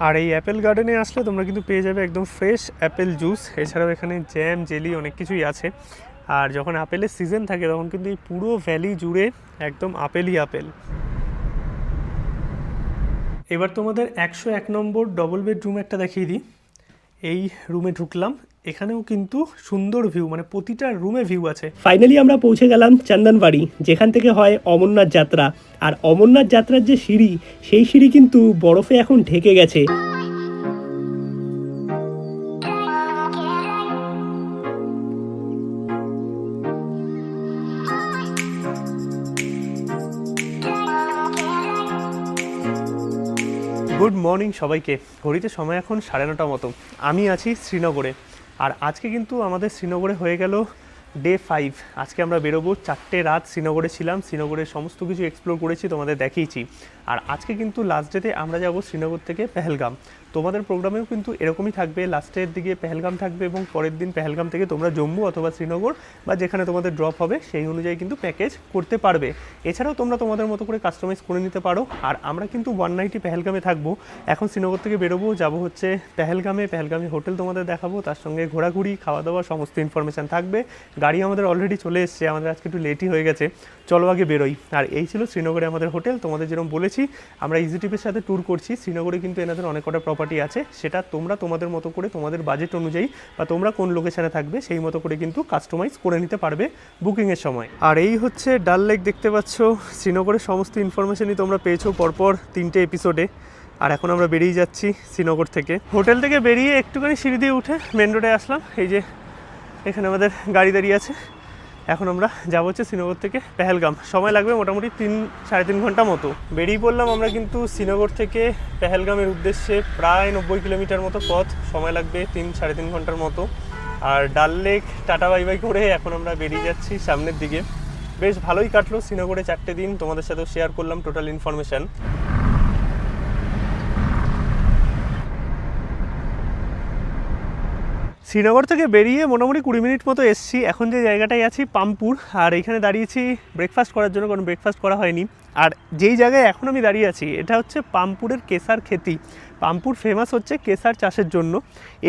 আর এই অ্যাপেল গার্ডেনে আসলে তোমরা কিন্তু পেয়ে যাবে একদম ফ্রেশ অ্যাপেল জুস, এছাড়াও এখানে জ্যাম, জেলি অনেক কিছুই আছে। আর যখন আপেলের সিজন থাকে তখন কিন্তু এই পুরো ভ্যালি জুড়ে একদম আপেলই আপেল। এবার তোমাদের 101 নম্বর ডবল বেডরুম একটা দেখিয়ে দিই। এই রুমে ঢুকলাম, এখানেও কিন্তু সুন্দর ভিউ, মানে প্রতিটা রুমে ভিউ আছে। ফাইনালি আমরা পৌঁছে গেলাম চন্দনবাড়ি, যেখান থেকে হয় অমরনাথ যাত্রা। আর অমরনাথ যাত্রার যে সিঁড়ি, সেই সিঁড়ি কিন্তু বরফে এখন ঢেকে গেছে। গুড মর্নিং সবাইকে। ঘড়িতে সময় এখন 9:30 মতো। আমি আছি শ্রীনগরে, আর আজকে কিন্তু আমাদের শ্রীনগরে হয়ে গেল ডে 5। আজকে আমরা বেরোবো, 4টে রাত শ্রীনগরে ছিলাম, শ্রীনগরের সমস্ত কিছু এক্সপ্লোর করেছি, তোমাদের দেখিয়েছি। আর আজকে কিন্তু লাস্ট ডেতে আমরা যাব শ্রীনগর থেকে পেহেলগাম। তোমাদের প্রোগ্রামেও কিন্তু এরকমই থাকবে, লাস্টের দিকে পেহেলগাম থাকবে এবং পরের দিন পেহেলগাম থেকে তোমরা জম্মু অথবা শ্রীনগর বা যেখানে তোমাদের ড্রপ হবে সেই অনুযায়ী কিন্তু প্যাকেজ করতে পারবে। এছাড়াও তোমরা তোমাদের মতো করে কাস্টমাইজ করে নিতে পারো। আর আমরা কিন্তু 1 নাইটই পেহেলগামে থাকবো। এখন শ্রীনগর থেকে বেরোবো, যাবো হচ্ছে পেহেলগামে হোটেল তোমাদের দেখাবো, তার সঙ্গে ঘোরাঘুরি, খাওয়া দাওয়া সমস্ত ইনফরমেশান থাকবে। গাড়ি আমাদের অলরেডি চলে এসছে, আমাদের আজকে একটু লেটই হয়ে গেছে, চলো আগে বেরোই। আর এই ছিল শ্রীনগরে আমাদের হোটেল। তোমাদের যেরকম বলেছি, আমরা ইজি ট্রিপের সাথে ট্যুর করছি। শ্রীনগরে কিন্তু এনাদের অনেক কটা প্রপার্টি আছে, সেটা তোমরা তোমাদের মতো করে তোমাদের বাজেট অনুযায়ী বা তোমরা কোন লোকেশানে থাকবে সেই মতো করে কিন্তু কাস্টমাইজ করে নিতে পারবে বুকিংয়ের সময়। আর এই হচ্ছে ডাল লেক, দেখতে পাচ্ছ। শ্রীনগরের সমস্ত ইনফরমেশনই তোমরা পেয়েছো পরপর 3টে এপিসোডে। আর এখন আমরা বেরিয়ে যাচ্ছি শ্রীনগর থেকে। হোটেল থেকে বেরিয়ে একটুখানি সিঁড়ি দিয়ে উঠে মেন রোডে আসলাম। এই যে এখানে আমাদের গাড়ি দাঁড়িয়ে আছে। এখন আমরা যাবো হচ্ছে শ্রীনগর থেকে পেহেলগাম। সময় লাগবে মোটামুটি 3-3.5 ঘন্টা মতো। বেরিয়ে পড়লাম আমরা কিন্তু শ্রীনগর থেকে পেহেলগামের উদ্দেশ্যে। প্রায় 90 কিলোমিটার মতো পথ, সময় লাগবে 3-3.5 ঘন্টার মতো। আর ডাল লেক টাটা বাই বাই করে এখন আমরা বেরিয়ে যাচ্ছি সামনের দিকে। বেশ ভালোই কাটলো শ্রীনগরে 4টে দিন, তোমাদের সাথেও শেয়ার করলাম টোটাল ইনফরমেশান। শ্রীনগর থেকে বেরিয়ে মোটামুটি 20 মিনিট মতো এসছি। এখন যে জায়গাটায় আছি পাম্পুর, আর এখানে দাঁড়িয়েছি ব্রেকফাস্ট করার জন্য, কারণ ব্রেকফাস্ট করা হয়নি। আর যেই জায়গায় এখন আমি দাঁড়িয়ে আছি এটা হচ্ছে পাম্পুরের কেসার খেতি। পাম্পুর ফেমাস হচ্ছে কেসার চাষের জন্য।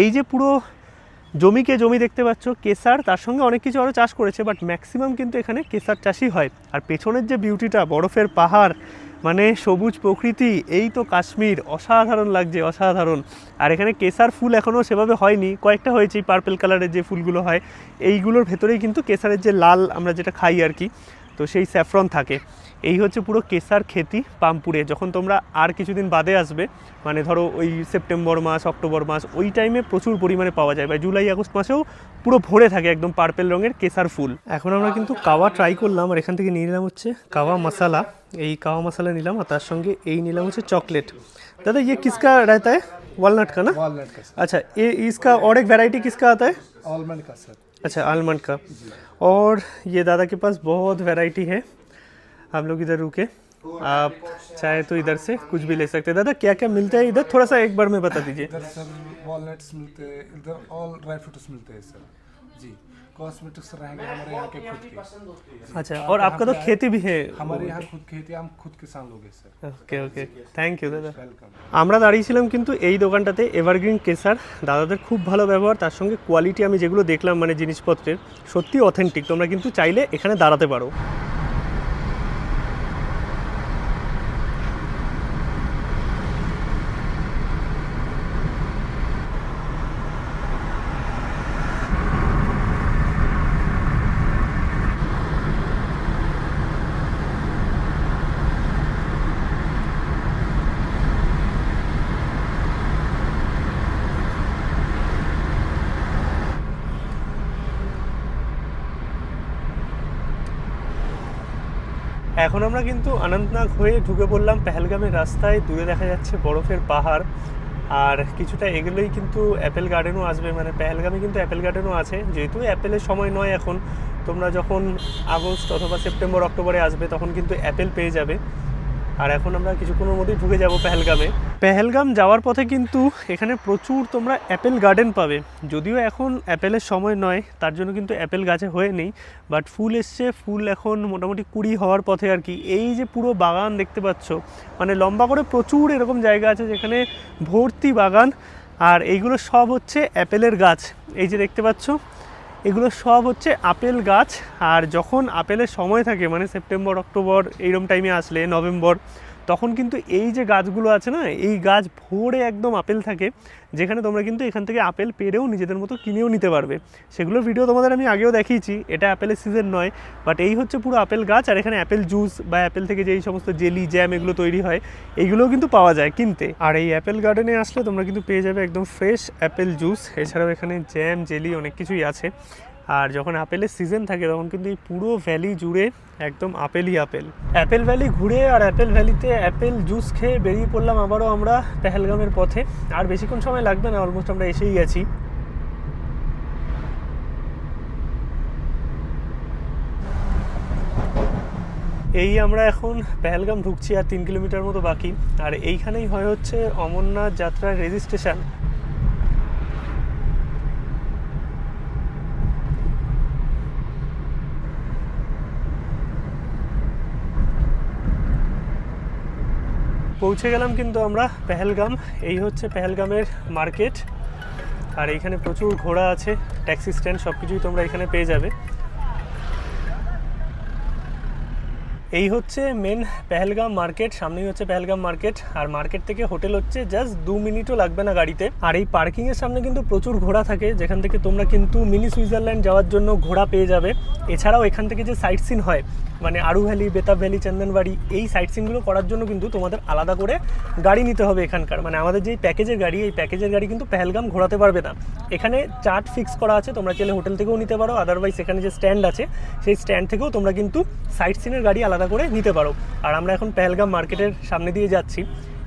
এই যে পুরো জমি দেখতে পাচ্ছ কেসার, তার সঙ্গে অনেক কিছু আরও চাষ করেছে, বাট ম্যাক্সিমাম কিন্তু এখানে কেসার চাষই হয়। আর পেছনের যে বিউটিটা, বরফের পাহাড়, মানে সবুজ প্রকৃতি, এই তো কাশ্মীর, অসাধারণ লাগছে, অসাধারণ। আর এখানে কেসার ফুল এখনও সেভাবে হয়নি, কয়েকটা হয়েছে পার্পেল কালারের যে ফুলগুলো হয়, এইগুলোর ভেতরেই কিন্তু কেসারের যে লাল আমরা যেটা খাই আর কি, তো সেই স্যাফরন থাকে। এই হচ্ছে পুরো কেসার খেতি পাম্পুরে। যখন তোমরা আর কিছুদিন বাদে আসবে, মানে ধরো ওই সেপ্টেম্বর মাস, অক্টোবর মাস, ওই টাইমে প্রচুর পরিমাণে পাওয়া যায়, বা জুলাই আগস্ট মাসেও পুরো ভরে থাকে একদম পার্পেল রঙের কেসার ফুল। এখন আমরা কিন্তু কাওয়া ট্রাই করলাম, আর এখান থেকে নিয়ে নিলাম হচ্ছে কাওয়া মশালা। এই কাওয়া মশালা নিলাম, আর তার সঙ্গে এই নিলাম হচ্ছে চকলেট। दादा ये किसका रहता है? वॉलनट का ना? वॉलनट का सर। अच्छा, ये इसका और एक वैरायटी किसका आता है? आलमंड का सर। अच्छा, आलमंड का। और ये दादा के पास बहुत वैरायटी है। हम लोग इधर रुके, आप चाहे तो इधर से कुछ भी ले सकते हैं। दादा क्या क्या मिलता है इधर, थोड़ा सा एक बार में बता दीजिए। इधर सर वॉलनट्स मिलते हैं, इधर ऑल ड्राई फ्रूट्स मिलते हैं सर जी। कॉस्मेटिक्स रहेंगे हमारे यहाँ के खुद के। अच्छा, और आपका तो खेती भी है? हमारे यहाँ खुद खेती, हम खुद किसान लोग हैं sir. Okay okay, thank you দাদা। वेलकम। আমরা দাঁড়িয়েছিলাম কিন্তু এই দোকানটাতে, এভারগ্রিন কেসার। দাদাদের খুব ভালো ব্যবহার, তার সঙ্গে কোয়ালিটি আমি যেগুলো দেখলাম মানে জিনিসপত্রের, সত্যি অথেন্টিক। তোমরা কিন্তু চাইলে এখানে দাঁড়াতে পারো। এখন আমরা কিন্তু অনন্তনাগ হয়ে ঢুকে পড়লাম পেহেলগামের রাস্তায়। দূরে দেখা যাচ্ছে বরফের পাহাড়, আর কিছুটা এগুলোই কিন্তু অ্যাপেল গার্ডেনও আসবে। মানে পেহেলগামে কিন্তু অ্যাপেল গার্ডেনও আছে, যেহেতু অ্যাপেলের সময় নয় এখন। তোমরা যখন আগস্ট অথবা সেপ্টেম্বর অক্টোবরে আসবে তখন কিন্তু অ্যাপেল পেয়ে যাবে। আর এখন আমরা কিছুক্ষণের মধ্যেই ঢুকে যাব পেহেলগামে। পেহেলগাম যাওয়ার পথে কিন্তু এখানে প্রচুর তোমরা অ্যাপেল গার্ডেন পাবে। যদিও এখন অ্যাপেলের সময় নয়, তার জন্য কিন্তু অ্যাপেল গাছে হয়ে নেই, বাট ফুল এসছে। ফুল এখন মোটামুটি 20 হওয়ার পথে আর কি। এই যে পুরো বাগান দেখতে পাচ্ছ, মানে লম্বা করে প্রচুর এরকম জায়গা আছে যেখানে ভর্তি বাগান। আর এইগুলো সব হচ্ছে অ্যাপেলের গাছ। এই যে দেখতে পাচ্ছ, এগুলো সব হচ্ছে আপেল গাছ। আর যখন আপেলের সময় থাকে, মানে সেপ্টেম্বর অক্টোবর এইরকম টাইমে আসলে, নভেম্বর, তখন কিন্তু এই যে গাছগুলো আছে না, এই গাছ ভরে একদম আপেল থাকে, যেখানে তোমরা কিন্তু এখান থেকে আপেল পেরেও নিজেদের মতো কিনেও নিতে পারবে। সেগুলোর ভিডিও তোমাদের আমি আগেও দেখিয়েছি, এটা অ্যাপেলের সিজন নয়, বাট এই হচ্ছে পুরো আপেল গাছ। আর এখানে অ্যাপেল জুস বা অ্যাপেল থেকে যেই সমস্ত জেলি জ্যাম এগুলো তৈরি হয়, এইগুলোও কিন্তু পাওয়া যায় কিনতে। আর এই অ্যাপেল গার্ডেনে আসলে তোমরা কিন্তু পেয়ে যাবে একদম ফ্রেশ অ্যাপেল জুস। এছাড়াও এখানে জ্যাম, জেলি অনেক কিছুই আছে। আর যখন আপেলের সিজন থাকে তখন কিন্তু এই পুরো ভ্যালি জুড়ে একদম আপেলই আপেল। অ্যাপেল ভ্যালি ঘুরে আর অ্যাপেল ভ্যালিতে অ্যাপেল জুস খেয়ে বেরিয়ে পড়লাম আবারও আমরা পেহেলগামের পথে। আর বেশিক্ষণ সময় লাগবে না, অলমোস্ট আমরা এসেই গেছি। এই আমরা এখন পেহেলগাম ঢুকছি, আর 3 কিলোমিটার মতো বাকি। আর এইখানেই হয় হচ্ছে অমরনাথ যাত্রার রেজিস্ট্রেশন। পৌঁছে গেলাম কিন্তু আমরা পেহেলগাম। এই হচ্ছে পেহেলগামের মার্কেট। আর এইখানে প্রচুর ঘোড়া আছে, ট্যাক্সি স্ট্যান্ড, সব কিছুই তোমরা এখানে পেয়ে যাবে। এই হচ্ছে মেন পেহেলগাম মার্কেট, সামনেই হচ্ছে পেহেলগাম মার্কেট। আর মার্কেট থেকে হোটেল হচ্ছে জাস্ট 2 মিনিটও লাগবে না গাড়িতে। আর এই পার্কিংয়ের সামনে কিন্তু প্রচুর ঘোড়া থাকে, যেখান থেকে তোমরা কিন্তু মিনি সুইজারল্যান্ড যাওয়ার জন্য ঘোড়া পেয়ে যাবে। এছাড়াও এখান থেকে যে সাইট সিন হয়, মানে আরু ভ্যালি, বেতাব ভ্যালি, চন্দনবাড়ি, এই সাইট সিনগুলো করার জন্য কিন্তু তোমাদের আলাদা করে গাড়ি নিতে হবে এখানকার। মানে আমাদের যেই প্যাকেজের গাড়ি, এই প্যাকেজের গাড়ি কিন্তু পেহেলগাম ঘোরাতে পারবে না। এখানে চার্ট ফিক্স করা আছে, তোমরা চাইলে হোটেল থেকেও নিতে পারো, আদারওয়াইজ এখানে যে স্ট্যান্ড আছে সেই স্ট্যান্ড থেকেও তোমরা কিন্তু সাইট সিনের গাড়ি আলাদা করে নিতে পারো। আর আমরা এখন পেহেলগাম মার্কেটের সামনে দিয়ে যাচ্ছি।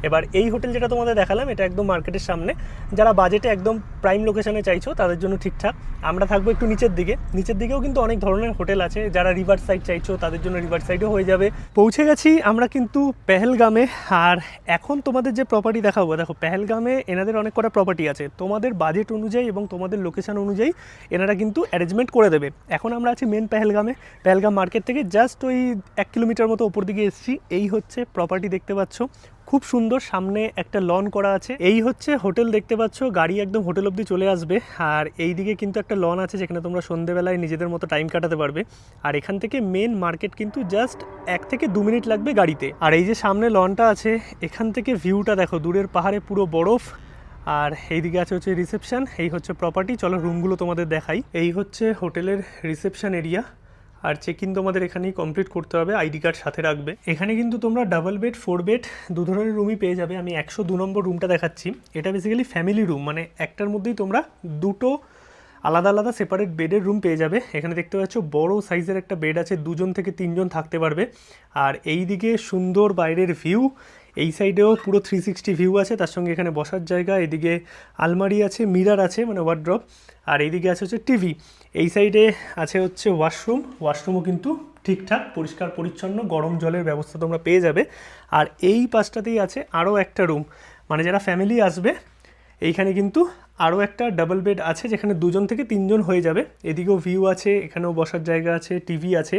এবার এই হোটেল যেটা তোমাদের দেখালাম, এটা একদম মার্কেটের সামনে। যারা বাজেটে একদম প্রাইম লোকেশনে চাইছো তাদের জন্য ঠিকঠাক। আমরা থাকবো একটু নিচের দিকে। নিচের দিকেও কিন্তু অনেক ধরনের হোটেল আছে। যারা রিভার সাইড চাইছো তাদের জন্য রিভার সাইডও হয়ে যাবে। পৌঁছে গেছি আমরা কিন্তু পেহেলগামে। আর এখন তোমাদের যে প্রপার্টি দেখাবো, দেখো পেহেলগামে এনাদের অনেক কটা প্রপার্টি আছে। তোমাদের বাজেট অনুযায়ী এবং তোমাদের লোকেশন অনুযায়ী এনারা কিন্তু অ্যারেঞ্জমেন্ট করে দেবে। এখন আমরা আছি মেন পেহেলগামে। পেহেলগাম মার্কেট থেকে জাস্ট ওই 1 কিলোমিটার মতো উপর দিকে এসেছি। এই হচ্ছে প্রপার্টি দেখতে পাচ্ছ, খুব সুন্দর, সামনে একটা লন করা আছে। এই হচ্ছে হোটেল দেখতে পাচ্ছ, গাড়ি একদম হোটেল অবধি চলে আসবে। আর এই দিকে কিন্তু একটা লন আছে যেখানে তোমরা সন্ধ্যেবেলায় নিজেদের মতো টাইম কাটাতে পারবে। আর এখান থেকে মেন মার্কেট কিন্তু জাস্ট 1 থেকে 2 মিনিট লাগবে গাড়িতে। আর এই যে সামনে লনটা আছে, এখান থেকে ভিউটা দেখো, দূরের পাহাড়ে পুরো বরফ। আর এইদিকে আছে হচ্ছে রিসেপশন। এই হচ্ছে প্রপার্টি। চলো রুমগুলো তোমাদের দেখাই। এই হচ্ছে হোটেলের রিসেপশন এরিয়া। আর চেক ইন তোমাদের এখানেই কমপ্লিট করতে হবে, আইডি কার্ড সাথে রাখবে। এখানে কিন্তু তোমরা ডাবল বেড, 4 বেড, 2 ধরনের রুমই পেয়ে যাবে। আমি 102 নম্বর রুমটা দেখাচ্ছি। এটা বেসিক্যালি ফ্যামিলি রুম, মানে একটার মধ্যেই তোমরা 2টো আলাদা আলাদা সেপারেট বেডের রুম পেয়ে যাবে। এখানে দেখতে পাচ্ছ বড় সাইজের একটা বেড আছে, 2 জন থেকে 3 জন থাকতে পারবে। আর এই দিকে সুন্দর বাইরের ভিউ, এই সাইডেও পুরো 360 ভিউ আছে, তার সঙ্গে এখানে বসার জায়গা, এদিকে আলমারি আছে, মিরার আছে মানে ওয়ার্ড্রপ, আর এইদিকে আছে হচ্ছে টিভি। এই সাইডে আছে হচ্ছে ওয়াশরুমও কিন্তু ঠিকঠাক পরিষ্কার পরিচ্ছন্ন, গরম জলের ব্যবস্থা তোমরা পেয়ে যাবে। আর এই পাশটাতেই আছে আরও একটা রুম, মানে যারা ফ্যামিলি আসবে এইখানে কিন্তু আরও একটা ডাবল বেড আছে, যেখানে 2 জন থেকে 3 জন হয়ে যাবে। এদিকেও ভিউ আছে, এখানেও বসার জায়গা আছে, টিভি আছে।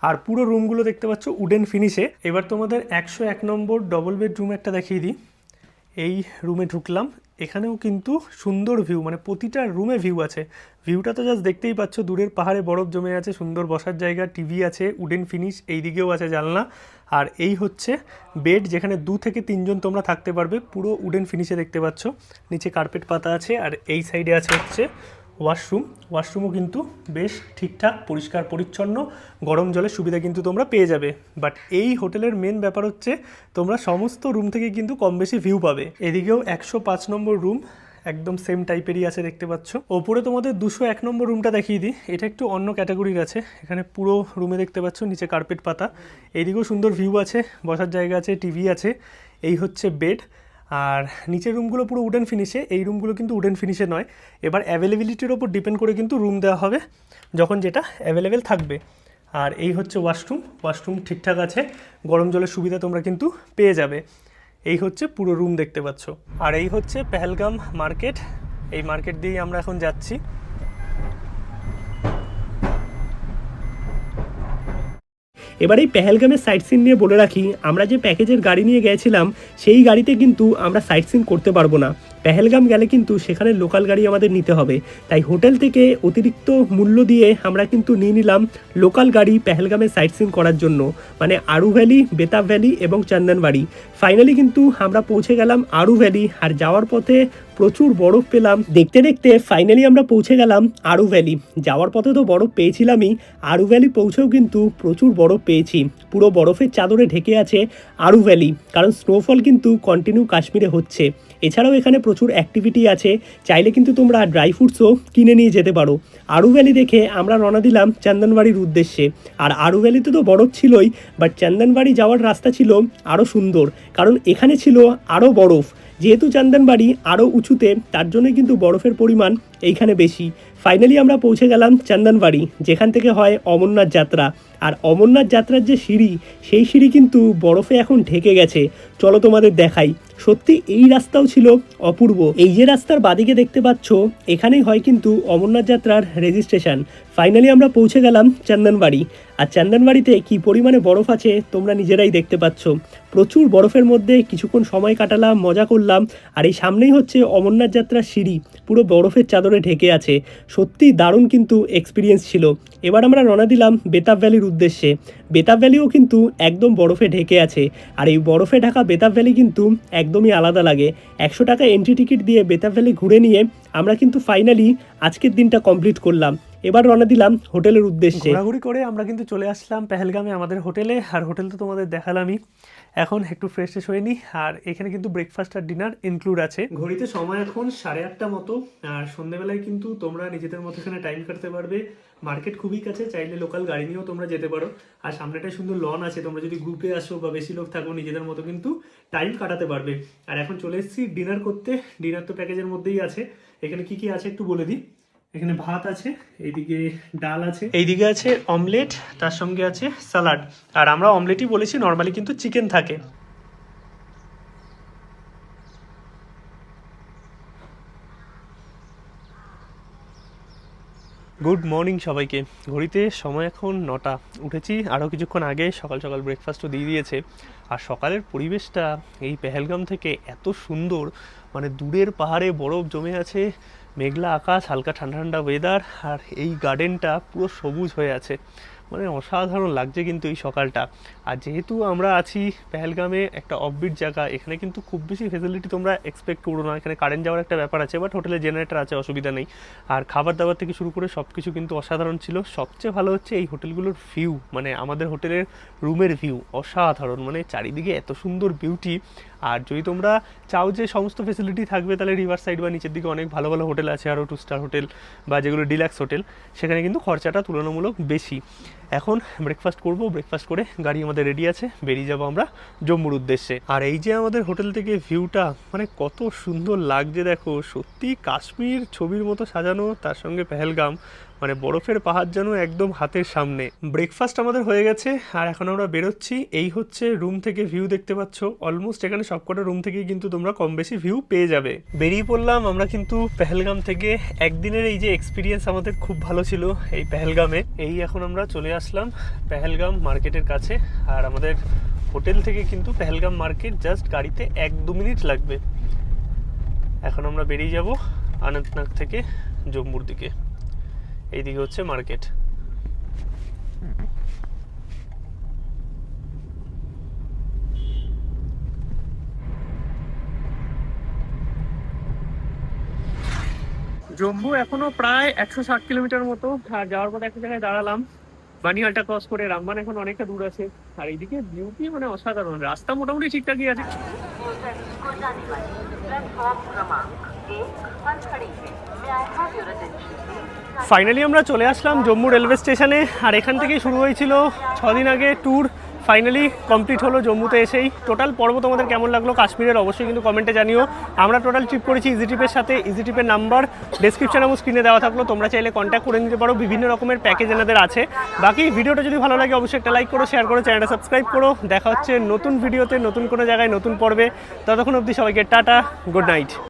আর পুরো রুমগুলো দেখতে পাচ্ছ উডেন ফিনিশে। এবার তোমাদের 101 নম্বর ডবল বেড রুম একটা দেখিয়ে দিই। এই রুমে ঢুকলাম, এখানেও কিন্তু সুন্দর ভিউ, মানে প্রতিটা রুমে ভিউ আছে। ভিউটা তো জাস্ট দেখতেই পাচ্ছ, দূরের পাহাড়ে বরফ জমে আছে, সুন্দর বসার জায়গা, টিভি আছে, উডেন ফিনিশ, এই দিকেও আছে জানলা। আর এই হচ্ছে বেড, যেখানে 2 থেকে 3 জন তোমরা থাকতে পারবে, পুরো উডেন ফিনিশে দেখতে পাচ্ছ। নিচে কার্পেট পাতা আছে। আর এই সাইডে আছে হচ্ছে ওয়াশরুমও কিন্তু বেশ ঠিকঠাক পরিষ্কার পরিচ্ছন্ন, গরম জলের সুবিধা কিন্তু তোমরা পেয়ে যাবে। বাট এই হোটেলের মেন ব্যাপার হচ্ছে তোমরা সমস্ত রুম থেকে কিন্তু কম বেশি ভিউ পাবে। এদিকেও 105 নম্বর রুম একদম সেম টাইপেরই আছে দেখতে পাচ্ছ। ওপরে তোমাদের 201 নম্বর রুমটা দেখিয়ে দিই। এটা একটু অন্য ক্যাটাগরির আছে। এখানে পুরো রুমে দেখতে পাচ্ছ নিচে কার্পেট পাতা, এইদিকেও সুন্দর ভিউ আছে, বসার জায়গা আছে, টিভি আছে। এই হচ্ছে বেড। আর নিচের রুমগুলো পুরো উডেন ফিনিশে, এই রুমগুলো কিন্তু উডেন ফিনিশে নয়। এবার অ্যাভেলেবিলিটির ওপর ডিপেন্ড করে কিন্তু রুম দেওয়া হবে, যখন যেটা অ্যাভেলেবেল থাকবে। আর এই হচ্ছে ওয়াশরুম ঠিকঠাক আছে, গরম জলের সুবিধা তোমরা কিন্তু পেয়ে যাবে। এই হচ্ছে পুরো রুম দেখতে পাচ্ছ। আর এই হচ্ছে পেহেলগাম মার্কেট, এই মার্কেট দিয়েই আমরা এখন যাচ্ছি। এবার এই পেহেলগামের সাইট সিন নিয়ে বলে রাখি, আমরা যে প্যাকেজের গাড়ি নিয়ে গিয়েছিলাম সেই গাড়িতে কিন্তু আমরা সাইট সিন করতে পারবো না। পেহেলগাম গেলে কিন্তু সেখানে লোকাল গাড়ি আমাদের নিতে হবে, তাই হোটেল থেকে অতিরিক্ত মূল্য দিয়ে আমরা কিন্তু নিয়ে নিলাম লোকাল গাড়ি পেহেলগামের সাইট সিন করার জন্য, মানে আরু ভ্যালি, বেতাব ভ্যালি এবং চন্দনবাড়ি। ফাইনালি কিন্তু আমরা পৌঁছে গেলাম আরু ভ্যালি, আর যাওয়ার পথে প্রচুর বরফ পেলাম। দেখতে দেখতে ফাইনালি আমরা পৌঁছে গেলাম আরু ভ্যালি। যাওয়ার পথে তো বরফ পেয়েছিলামই, আরু ভ্যালি পৌঁছেও কিন্তু প্রচুর বরফ পেয়েছি। পুরো বরফের চাদরে ঢেকে আছে আরু ভ্যালি, কারণ স্নোফল কিন্তু কন্টিনিউ কাশ্মীরে হচ্ছে। এছাড়াও এখানে প্রচুর অ্যাক্টিভিটি আছে, চাইলে কিন্তু তোমরা ড্রাই ফ্রুটসও কিনে নিয়ে যেতে পারো। আরু ভ্যালি দেখে আমরা রওনা দিলাম চন্দনবাড়ির উদ্দেশ্যে। আর আরু ভ্যালিতে তো বরফ ছিলই, বাট চন্দনবাড়ি যাওয়ার রাস্তা ছিল আরও সুন্দর, কারণ এখানে ছিল আরও বরফ। যেহেতু চন্দনবাড়ি আরও উঁচুতে, তার জন্যই কিন্তু বরফের পরিমাণ এইখানে বেশি। ফাইনালি আমরা পৌঁছে গেলাম চন্দনবাড়ি, যেখান থেকে হয় অমরনাথ যাত্রা। আর অমরনাথ যাত্রার যে সিঁড়ি, সেই সিঁড়ি কিন্তু বরফে এখন ঢেকে গেছে। চলো তোমাদের দেখাই। সত্যি এই রাস্তাও ছিল অপূর্ব। এই যে রাস্তার বাদিকে দেখতে পাচ্ছ, এখানেই হয় কিন্তু অমরনাথ যাত্রার রেজিস্ট্রেশন। ফাইনালি আমরা পৌঁছে গেলাম চন্দনবাড়ি। আর চন্দনবাড়িতে কি পরিমাণে বরফ আছে তোমরা নিজেরাই দেখতে পাচ্ছ। প্রচুর বরফের মধ্যে কিছুক্ষণ সময় কাটালাম, মজা করলাম। আর এই সামনেই হচ্ছে অমরনাথ যাত্রার সিঁড়ি, পুরো বরফের চাদরে ঢেকে আছে। সত্যি দারুণ কিন্তু এক্সপিরিয়েন্স ছিল। এবার আমরা রওনা দিলাম বেতাব ভ্যালির উদ্দেশ্যে। বেতাব ভ্যালিও কিন্তু একদম বরফে ঢেকে আছে। আর এই বরফে ঢাকা বেতাব ভ্যালি কিন্তু একদমই আলাদা লাগে। 100 টাকা এন্ট্রি টিকিট দিয়ে বেতাব ভ্যালি ঘুরে নিয়ে আমরা কিন্তু ফাইনালি আজকের দিনটা কমপ্লিট করলাম। এবার রওনা দিলাম হোটেলের উদ্দেশ্যে। ঘোরাঘুরি করে আমরা কিন্তু চলে আসলাম পেহেলগামে আমাদের হোটেলে। আর হোটেল তো তোমাদের দেখালামই, এখন একটু ফ্রেশ হয়ে নিই। আর এখানে কিন্তু ব্রেকফাস্ট আর ডিনার ইনক্লুড আছে। ঘড়িতে সময় এখন 8:30 মতো। আর সন্ধ্যেবেলায় কিন্তু তোমরা নিজেদের মতো এখানে টাইম কাটতে পারবে। মার্কেট খুবই কাছে, চাইলে লোকাল গাড়ি নিয়েও তোমরা যেতে পারো। আর সামনেটায় সুন্দর লন আছে, তোমরা যদি গ্রুপে আসো বা বেশি লোক থাকো নিজেদের মতো কিন্তু টাইম কাটাতে পারবে। আর এখন চলে এসেছি ডিনার করতে। ডিনার তো প্যাকেজের মধ্যেই আছে। এখানে কি কি আছে একটু বলে দিই। এখানে ভাত আছে, এইদিকে ডাল আছে, এইদিকে আছে অমলেট, তার সঙ্গে আছে স্যালাড। আর আমরা অমলেটই বলেছি, নর্মালি কিন্তু চিকেন থাকে। গুড মর্নিং সবাইকে। ঘড়িতে সময় এখন 9টা। উঠেছি আরও কিছুক্ষণ আগে, সকাল সকাল ব্রেকফাস্টও দিয়ে দিয়েছে। আর সকালের পরিবেশটা এই পেহেলগাম থেকে এত সুন্দর, মানে দূরের পাহাড়ে বরফ জমে আছে, মেঘলা আকাশ, হালকা ঠান্ডা ঠান্ডা ওয়েদার, আর এই গার্ডেনটা পুরো সবুজ হয়ে আছে। মানে অসাধারণ লাগছে কিন্তু এই সকালটা। আর যেহেতু আমরা আছি পেহেলগামে, একটা অফবিট জায়গা, এখানে কিন্তু খুব বেশি ফেসিলিটি তোমরা এক্সপেক্ট করো না। এখানে কারেন্ট যাওয়ার একটা ব্যাপার আছে, বাট হোটেলে জেনারেটর আছে, অসুবিধা নেই। আর খাবার দাবার থেকে শুরু করে সব কিছু কিন্তু অসাধারণ ছিল। সবচেয়ে ভালো হচ্ছে এই হোটেলগুলোর ভিউ, মানে আমাদের হোটেলের রুমের ভিউ অসাধারণ, মানে চারিদিকে এত সুন্দর বিউটি। আর যদি তোমরা চাও যে সমস্ত ফেসিলিটি থাকবে, তাহলে রিভার সাইড বা নিচের দিকে অনেক ভালো ভালো হোটেল আছে, আরও 2 স্টার হোটেল বা যেগুলো ডিলাক্স হোটেল, সেখানে কিন্তু খরচাটা তুলনামূলক বেশি। এখন ব্রেকফাস্ট করব, ব্রেকফাস্ট করে গাড়ি আমাদের রেডি আছে, বেরিয়ে যাব আমরা জম্মুর উদ্দেশ্যে। আর এই যে আমাদের হোটেল থেকে ভিউটা, মানে কত সুন্দর লাগছে দেখো। সত্যি কাশ্মীর ছবির মতো সাজানো, তার সঙ্গে পেহেলগাম, মানে বরফের পাহাড় যেন একদম হাতের সামনে। ব্রেকফাস্ট আমাদের হয়ে গেছে, আর এখন আমরা বেরোচ্ছি। এই হচ্ছে রুম থেকে ভিউ দেখতে পাচ্ছ। অলমোস্ট এখানে সবকটা রুম থেকেই কিন্তু তোমরা কম বেশি ভিউ পেয়ে যাবে। বেরিয়ে পড়লাম আমরা কিন্তু পেহেলগাম থেকে। একদিনের এই যে এক্সপিরিয়েন্স আমাদের খুব ভালো ছিল এই পেহেলগামে। এই এখন আমরা চলে আসলাম পেহেলগাম মার্কেটের কাছে। আর আমাদের হোটেল থেকে কিন্তু পেহেলগাম মার্কেট জাস্ট গাড়িতে 1-2 মিনিট লাগবে। এখন আমরা বেরিয়ে যাব অনন্তনাগ থেকে জম্মুর দিকে। এইদিকে হচ্ছে মার্কেট। জম্মু এখনো প্রায় 160 কিলোমিটার মতো। আর যাওয়ার পর একটা জায়গায় দাঁড়ালাম, বানিহালটা ক্রস করে। রামবান এখন অনেকটা দূর আছে। আর এইদিকে বিউটি মানে অসাধারণ। রাস্তা মোটামুটি ঠিকঠাকই আছে। ফাইনালি আমরা চলে আসলাম জম্মু রেলওয়ে স্টেশনে। আর এখান থেকেই শুরু হয়েছিল 6 দিন আগে ট্যুর ফাইনালি কমপ্লিট হলো জম্মুতে এসেই। টোটাল পর্ব তোমাদের কেমন লাগলো কাশ্মীরের অবশ্যই কিন্তু কমেন্টে জানিও। আমরা টোটাল ট্রিপ করেছি ইজি ট্রিপের সাথে। ইজি ট্রিপের নাম্বার ডেসক্রিপশন এবং স্ক্রিনে দেওয়া থাকলো, তোমরা চাইলে কন্ট্যাক্ট করে নিতে পারো। বিভিন্ন রকমের প্যাকেজ এনাদের আছে। বাকি ভিডিওটা যদি ভালো লাগে অবশ্যই একটা লাইক করো, শেয়ার করো, চ্যানেলটা সাবস্ক্রাইব করো। দেখা হচ্ছে নতুন ভিডিওতে, নতুন কোনো জায়গায়, নতুন পর্বে। ততক্ষণ অবধি সবাইকে টাটা, গুড নাইট।